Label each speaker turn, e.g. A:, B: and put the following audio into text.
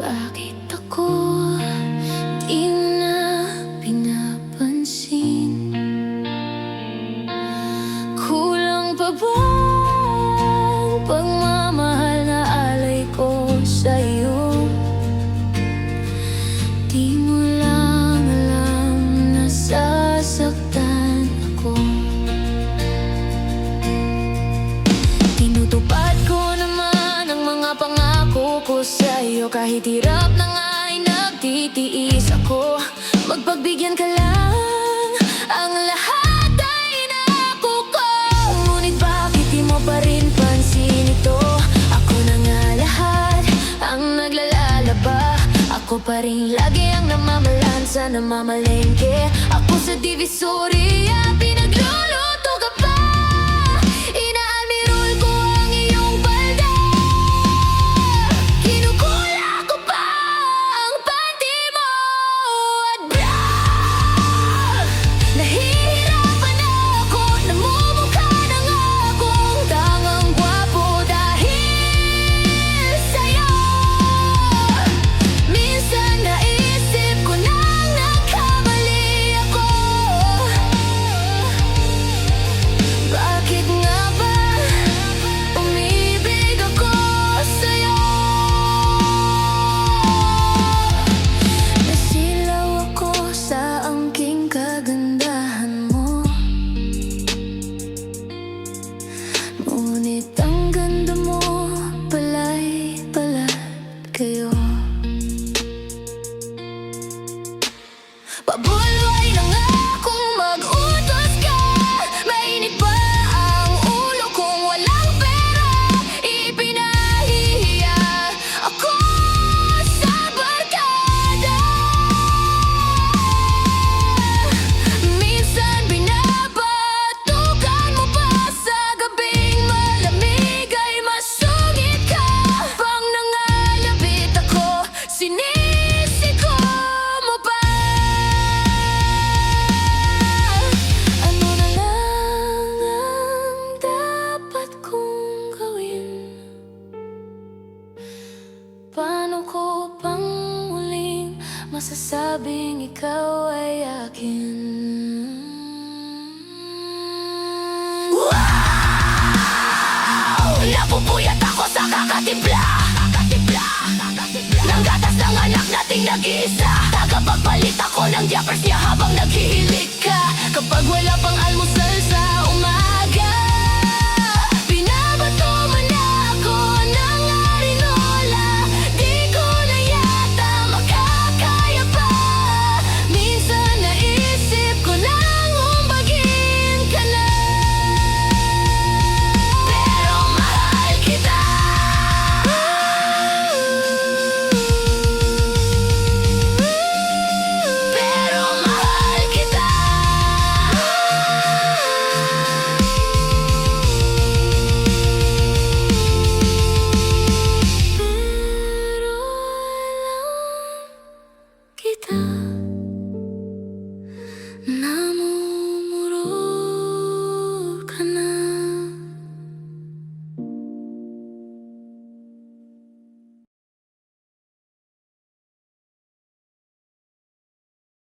A: Bakit ako di mo na pinapansin? Kulang pa ba ang pagmamahal na alay ko sa'yo? Di mo lang alam na sasaktan ako. Tinutupad ko naman ang mga pangako ko sa'yo. Kahit hirap na nga ay nagtitiis ako. Magpagbigyan ka lang, ang lahat ay inako ko. Ngunit bakit di mo pa rin pansin ito? Ako na nga lahat ang naglalalaba. Ako pa rin lagi ang namamalansa, namamalengke. Ako sa Divisoria, pinagluluto ka pa. Inaalmirol ko ang iyong palda. Kinukula ko pa ang panty mo at bra. Nahihirapan ako, namumukha na nga akong tangang gwapo dahil sa'yo. Minsan naisip ko nang nagkamali ako. Bakit nga ba umibig ako sa'yo? Nasilaw ako sa angking kagandahan mo. Ngunit ang ganda mo pala'y palad kayo. Pabulway na nga kung mag-utos ka. Mainit pa ang ulo kung walang pera. Ipinahihiya ako sa barkada. Minsan binabatukan mo pa sa gabing malamig ay masungit ka. Pang nangalabit ako, sinisiko mo pa. Ano na lang ang dapat kong gawin? Paano ko pang muling masasabing ikaw ay akin? Wow! Napupuyat ako sa kakatimpla ng gatas ng anak nating nag-iisa. Tagapagpalit ako ng diapers niya habang naghihilik ka. Kapag wala pang almusal sa